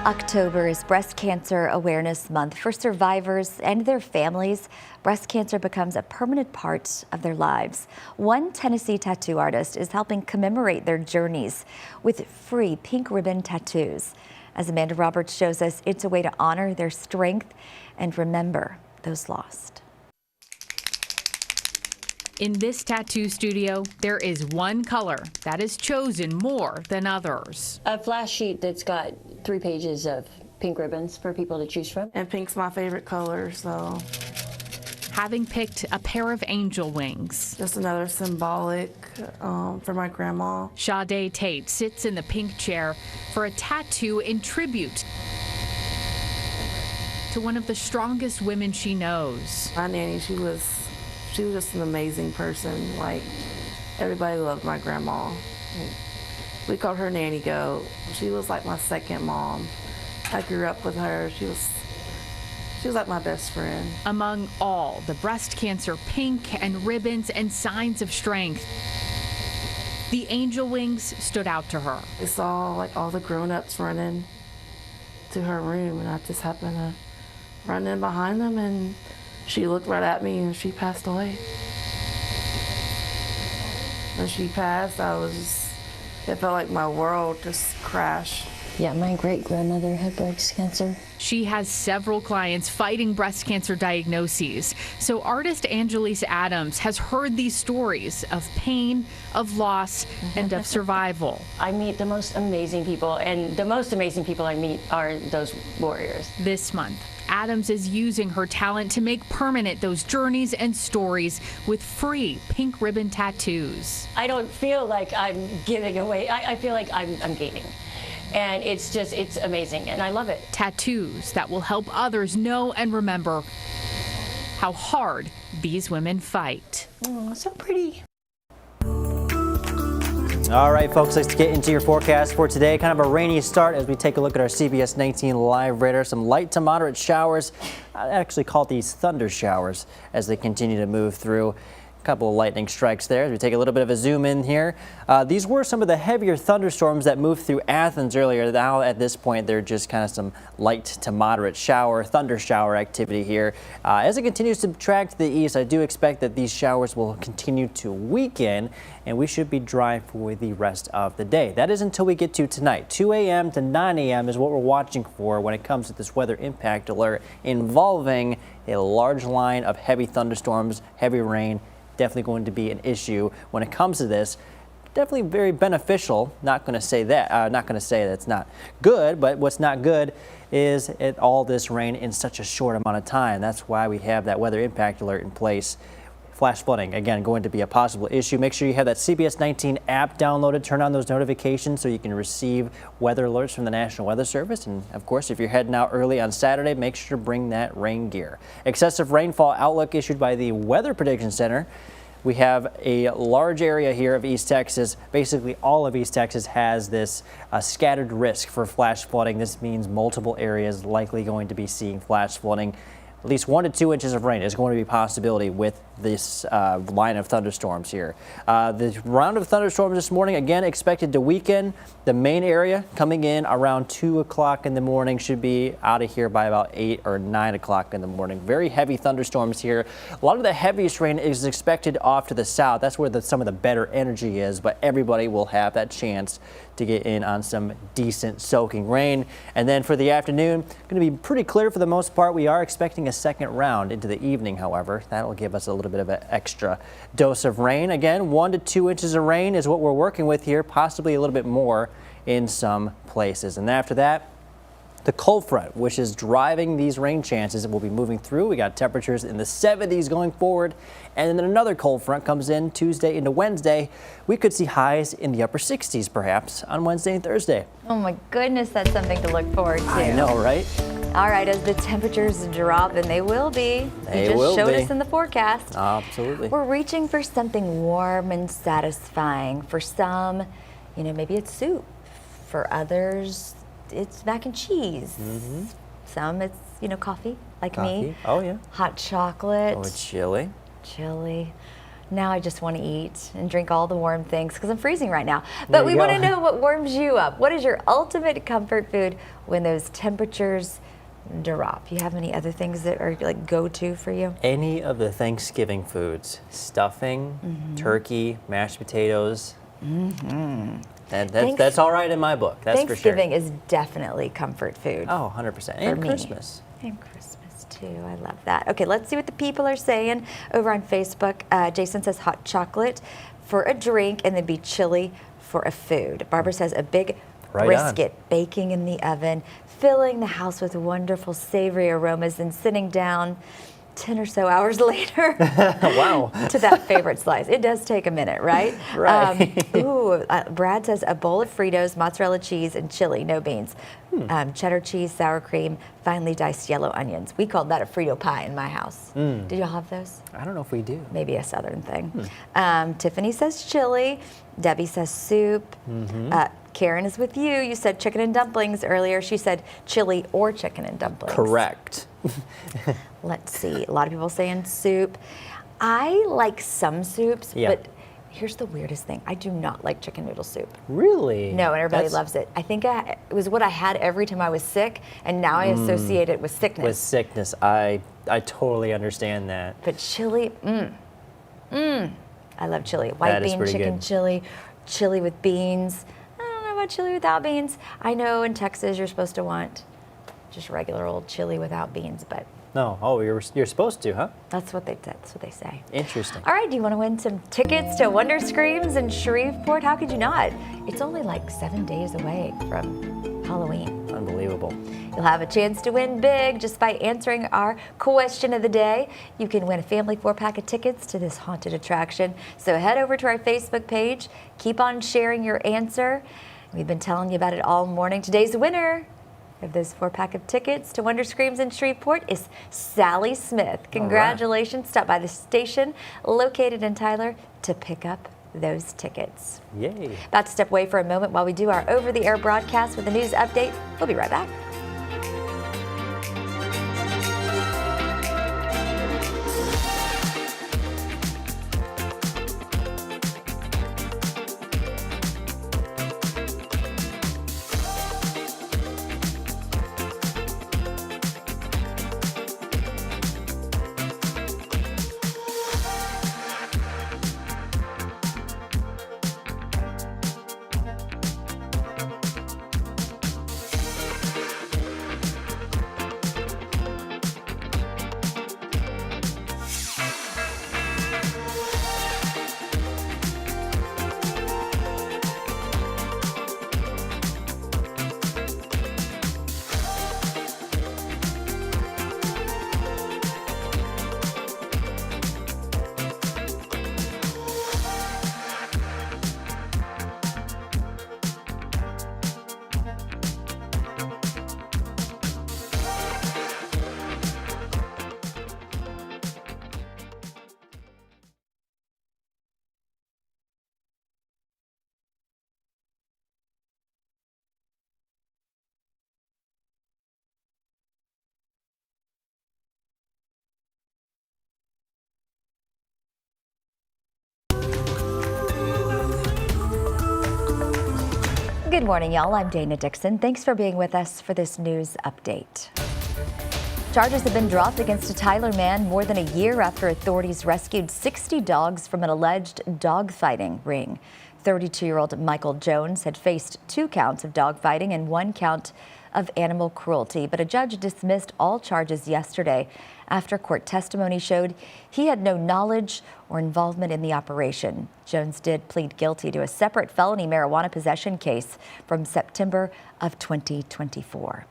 A: October is Breast Cancer Awareness Month. For survivors and their families, breast cancer becomes a permanent part of their lives. One Tennessee tattoo artist is helping commemorate their journeys with free pink ribbon tattoos. As Amanda Roberts shows us, it's a way to honor their strength and remember those lost.
D: In this tattoo studio, there is one color that is chosen more than others.
V: A flash sheet that's got 3 pages of pink ribbons for people to choose from.
W: And pink's my favorite color, so.
D: Having picked a pair of angel wings.
W: Just another symbolic for my grandma.
D: Sade Tate sits in the pink chair for a tattoo in tribute to one of the strongest women she knows.
W: My nanny, she was just an amazing person. Like, everybody loved my grandma. We called her Nanny Goat. She was like my second mom. I grew up with her. She was like my best friend.
D: Among all the breast cancer pink and ribbons and signs of strength, the angel wings stood out to her.
W: I saw like all the grown-ups running to her room, and I just happened to run in behind them, and she looked right at me and she passed away. When she passed, it felt like my world just crashed.
V: Yeah, my great-grandmother had breast cancer.
D: She has several clients fighting breast cancer diagnoses. So artist Angelise Adams has heard these stories of pain, of loss, and of survival.
V: I meet the most amazing people, and the most amazing people I meet are those warriors.
D: This month, Adams is using her talent to make permanent those journeys and stories with free pink ribbon tattoos.
V: I don't feel like I'm giving away. I feel like I'm gaining. And it's amazing, and I love it.
D: Tattoos that will help others know and remember how hard these women fight.
V: Oh, so pretty.
B: All right, folks, let's get into your forecast for today. Kind of a rainy start as we take a look at our CBS19 live radar. Some light to moderate showers. I actually call these thunder showers as they continue to move through. A couple of lightning strikes there as we take a little bit of a zoom in here. These were some of the heavier thunderstorms that moved through Athens earlier. Now at this point, they're just kind of some light to moderate thunder shower activity here. As it continues to track to the east, I do expect that these showers will continue to weaken, and we should be dry for the rest of the day. That is until we get to tonight. 2 a.m. to 9 a.m. is what we're watching for when it comes to this weather impact alert involving a large line of heavy thunderstorms, heavy rain. Definitely going to be an issue when it comes to this. Definitely very beneficial. Not going to say that. Not going to say that it's not good, but what's not good is all this rain in such a short amount of time. That's why we have that weather impact alert in place. Flash flooding, again, going to be a possible issue. Make sure you have that CBS19 app downloaded. Turn on those notifications so you can receive weather alerts from the National Weather Service. And of course, if you're heading out early on Saturday, make sure to bring that rain gear. Excessive rainfall outlook issued by the Weather Prediction Center. We have a large area here of East Texas. Basically, all of East Texas has this scattered risk for flash flooding. This means multiple areas likely going to be seeing flash flooding. At least 1 to 2 inches of rain is going to be a possibility with this line of thunderstorms here. The round of thunderstorms this morning, again, expected to weaken. The main area coming in around 2 o'clock in the morning should be out of here by about 8 or 9 o'clock in the morning. Very heavy thunderstorms here. A lot of the heaviest rain is expected off to the south. That's where some of the better energy is, but everybody will have that chance to get in on some decent soaking rain. And then for the afternoon, going to be pretty clear for the most part. We are expecting a second round into the evening, however. That'll give us a little bit of an extra dose of rain. Again, 1 to 2 inches of rain is what we're working with here, possibly a little bit more in some places. And after that, the cold front, which is driving these rain chances, will be moving through. We got temperatures in the 70s going forward. And then another cold front comes in Tuesday into Wednesday. We could see highs in the upper 60s perhaps on Wednesday and Thursday.
A: Oh my goodness, that's something to look forward to.
B: I know, right?
A: All right, as the temperatures drop, and they will be.
B: They
A: you just
B: will
A: showed
B: be.
A: us in the forecast.
B: Absolutely.
A: We're reaching for something warm and satisfying. For some, maybe it's soup. For others, it's mac and cheese.
B: Mm-hmm.
A: Some it's, coffee, like me.
B: Oh, yeah.
A: Hot chocolate.
B: Oh, chili.
A: Chili. Now I just want to eat and drink all the warm things because I'm freezing right now.
B: There
A: But we
B: you
A: want
B: go.
A: to know what warms you up. What is your ultimate comfort food when those temperatures drop? You have any other things that are like go-to for you?
B: Any of the Thanksgiving foods, stuffing, turkey, mashed potatoes. That's all right in my book, that's for sure.
A: Thanksgiving is definitely comfort food.
B: Oh, 100%. And
A: me.
B: Christmas.
A: And Christmas too. I love that. Okay, let's see what the people are saying over on Facebook. Jason says hot chocolate for a drink and then be chili for a food. Barbara says a big brisket baking in the oven, filling the house with wonderful savory aromas and sitting down 10 or so hours later
B: Wow.
A: to that favorite slice. It does take a minute, right?
B: Right.
A: Brad says a bowl of Fritos, mozzarella cheese, and chili, no beans. Cheddar cheese, sour cream, finely diced yellow onions. We called that a Frito pie in my house. Did y'all have those?
B: I don't know if we do.
A: Maybe a southern thing. Tiffany says chili. Debbie says soup. Karen is with you. You said chicken and dumplings earlier. She said chili or chicken and dumplings.
B: Correct.
A: Let's see. A lot of people saying soup. I like some soups, but here's the weirdest thing. I do not like chicken noodle soup.
B: Really?
A: No, and everybody loves it. I think it was what I had every time I was sick, and now I associate it with sickness.
B: With sickness, I totally understand that.
A: But chili, I love chili. White bean chicken chili, chili with beans. I don't know about chili without beans. I know in Texas you're supposed to want just regular old chili without beans, but
B: no. Oh, you're supposed to, huh?
A: That's what they say.
B: Interesting.
A: All right, do you want to win some tickets to Wonder Screams in Shreveport? How could you not? It's only like 7 days away from Halloween.
B: Unbelievable.
A: You'll have a chance to win big just by answering our question of the day. You can win a family 4-pack of tickets to this haunted attraction. So head over to our Facebook page. Keep on sharing your answer. We've been telling you about it all morning. Today's winner of this 4-pack of tickets to Wonder Screams in Shreveport is Sally Smith. Congratulations. Stop by the station located in Tyler to pick up those tickets.
B: Yay.
A: About to step away for a moment while we do our over-the-air broadcast with a news update. We'll be right back. Good morning, y'all. I'm Dana Dixon. Thanks for being with us for this news update. Charges have been dropped against a Tyler man more than a year after authorities rescued 60 dogs from an alleged dogfighting ring. 32-year-old Michael Jones had faced 2 counts of dogfighting and 1 count of animal cruelty, but a judge dismissed all charges yesterday after court testimony showed he had no knowledge or involvement in the operation. Jones did plead guilty to a separate felony marijuana possession case from September of 2024.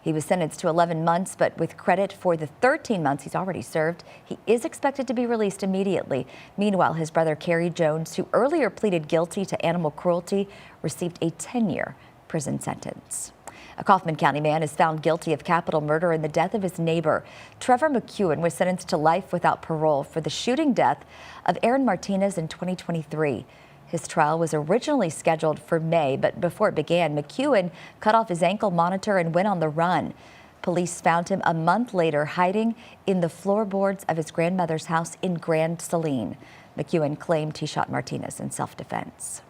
A: He was sentenced to 11 months, but with credit for the 13 months he's already served, he is expected to be released immediately. Meanwhile, his brother Kerry Jones, who earlier pleaded guilty to animal cruelty, received a 10-year prison sentence. A Kaufman County man is found guilty of capital murder in the death of his neighbor. Trevor McEwen was sentenced to life without parole for the shooting death of Aaron Martinez in 2023. His trial was originally scheduled for May, but before it began, McEwen cut off his ankle monitor and went on the run. Police found him a month later hiding in the floorboards of his grandmother's house in Grand Saline. McEwen claimed he shot Martinez in self-defense.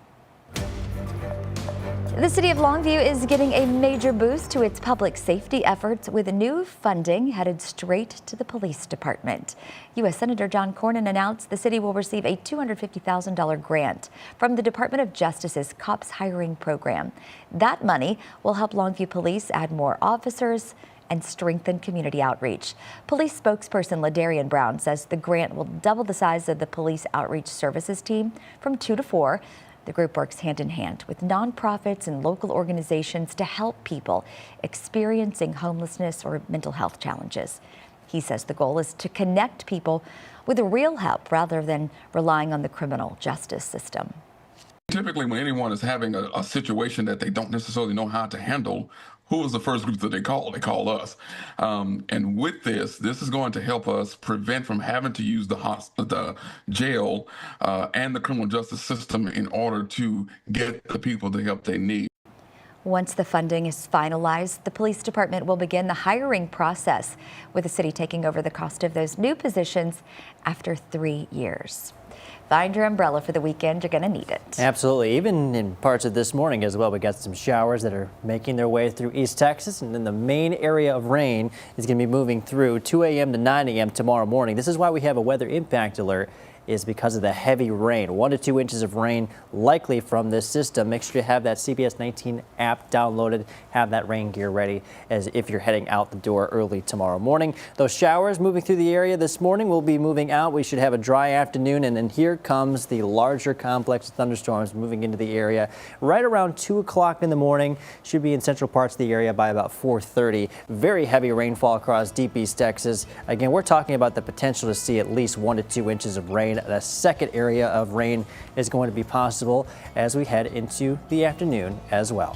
A: The city of Longview is getting a major boost to its public safety efforts with new funding headed straight to the police department. U.S. Senator John Cornyn announced the city will receive a $250,000 grant from the Department of Justice's COPS hiring program. That money will help Longview police add more officers and strengthen community outreach. Police spokesperson LaDarian Brown says the grant will double the size of the police outreach services team from 2 to 4. The group works hand in hand with nonprofits and local organizations to help people experiencing homelessness or mental health challenges. He says the goal is to connect people with real help rather than relying on the criminal justice system.
E: Typically, when anyone is having a situation that they don't necessarily know how to handle, who is the first group that they call? They call us. And with this is going to help us prevent from having to use the jail and the criminal justice system in order to get the people the help they need.
A: Once the funding is finalized, the police department will begin the hiring process, with the city taking over the cost of those new positions after 3 years. Find your umbrella for the weekend. You're going to need it.
B: Absolutely. Even in parts of this morning as well, we got some showers that are making their way through East Texas, and then the main area of rain is going to be moving through 2 a.m. to 9 a.m. tomorrow morning. This is why we have a weather impact alert, is because of the heavy rain. 1 to 2 inches of rain likely from this system. Make sure you have that CBS19 app downloaded, have that rain gear ready as if you're heading out the door early tomorrow morning. Those showers moving through the area this morning will be moving out. We should have a dry afternoon, and then here comes the larger complex of thunderstorms moving into the area right around 2 o'clock in the morning. Should be in central parts of the area by about 4:30. Very heavy rainfall across deep East Texas. Again, we're talking about the potential to see at least 1 to 2 inches of rain. A second area of rain is going to be possible as we head into the afternoon as well.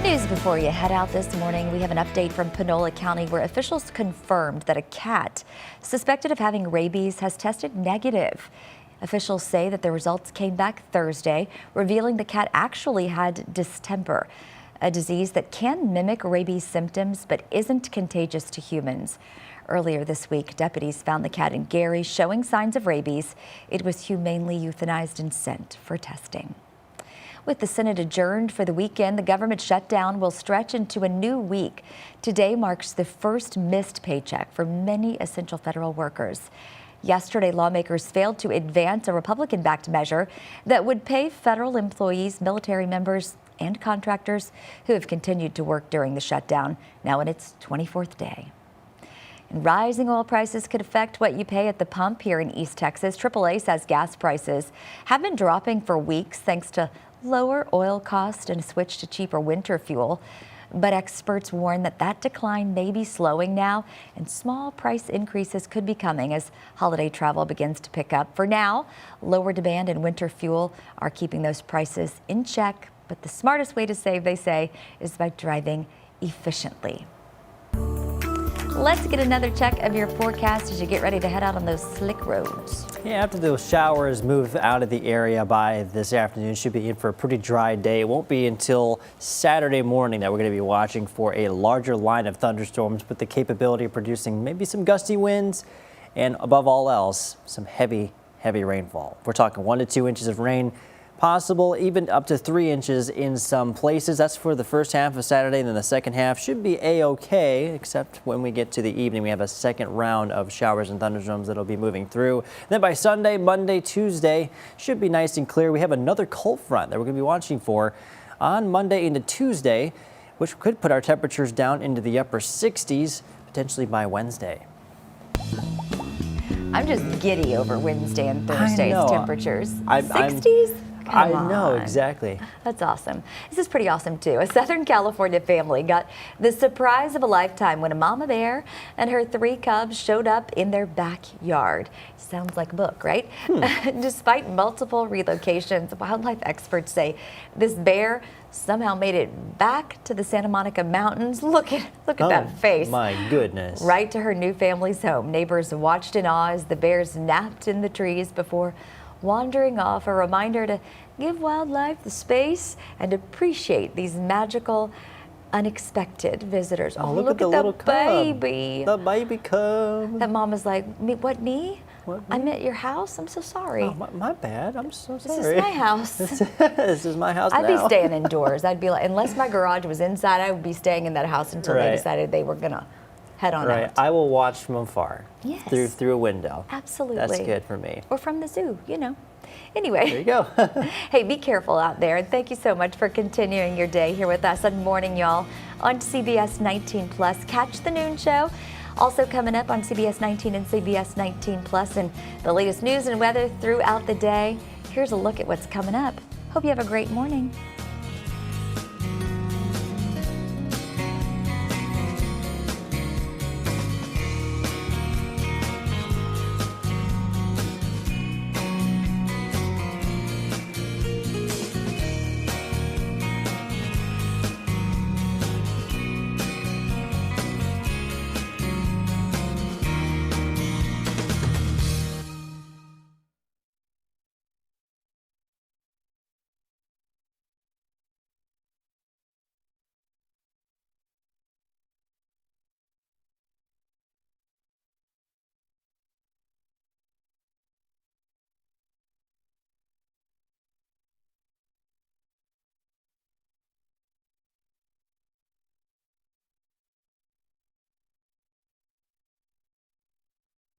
A: News before you head out this morning. We have an update from Panola County where officials confirmed that a cat suspected of having rabies has tested negative. Officials say that the results came back Thursday, revealing the cat actually had distemper, a disease that can mimic rabies symptoms but isn't contagious to humans. Earlier this week, deputies found the cat in Gary showing signs of rabies. It was humanely euthanized and sent for testing. With the Senate adjourned for the weekend, the government shutdown will stretch into a new week. Today marks the first missed paycheck for many essential federal workers. Yesterday, lawmakers failed to advance a Republican-backed measure that would pay federal employees, military members, and contractors who have continued to work during the shutdown, now in its 24th day. And rising oil prices could affect what you pay at the pump here in East Texas. AAA says gas prices have been dropping for weeks thanks to lower oil cost and a switch to cheaper winter fuel. But experts warn that that decline may be slowing now, and small price increases could be coming as holiday travel begins to pick up. For now, lower demand and winter fuel are keeping those prices in check. But the smartest way to save, they say, is by driving efficiently. Let's get another check of your forecast as you get ready to head out on those slick roads.
B: Yeah, after those showers move out of the area by this afternoon, should be in for a pretty dry day. It won't be until Saturday morning that we're going to be watching for a larger line of thunderstorms with the capability of producing maybe some gusty winds and, above all else, some heavy rainfall. We're talking 1 to 2 inches of rain possible, even up to 3 inches in some places. That's for the first half of Saturday, and then the second half should be a-okay, except when we get to the evening, we have a second round of showers and thunderstorms that'll be moving through. And then by Sunday, Monday, Tuesday, should be nice and clear. We have another cold front that we're going to be watching for on Monday into Tuesday, which could put our temperatures down into the upper 60s, potentially by Wednesday.
A: I'm just giddy over Wednesday and Thursday's temperatures. 60s?
B: I know, exactly.
A: That's awesome. This is pretty awesome, too. A Southern California family got the surprise of a lifetime when a mama bear and her 3 cubs showed up in their backyard. Sounds like a book, right? Despite multiple relocations, wildlife experts say this bear somehow made it back to the Santa Monica Mountains. Look at that face.
B: My goodness.
A: Right to her new family's home. Neighbors watched in awe as the bears napped in the trees before wandering off. A reminder to give wildlife the space and appreciate these magical, unexpected visitors.
B: Oh, look at the little
A: baby.
B: The baby cub.
A: That mama's like, me? I'm at your house? I'm so sorry.
B: Oh, my bad. I'm so sorry.
A: This is my house.
B: This is my house
A: I'd
B: now.
A: be staying indoors. I'd be like, unless my garage was inside, I would be staying in that house until they decided they were going to head on out.
B: I will watch from afar.
A: Yes.
B: Through a window.
A: Absolutely.
B: That's good for me.
A: Or from the zoo, you know. Anyway.
B: There you go.
A: Hey, be careful out there. And thank you so much for continuing your day here with us on Morning Y'all on CBS 19 Plus. Catch the noon show. Also coming up on CBS 19 and CBS 19 Plus, and the latest news and weather throughout the day. Here's a look at what's coming up. Hope you have a great morning.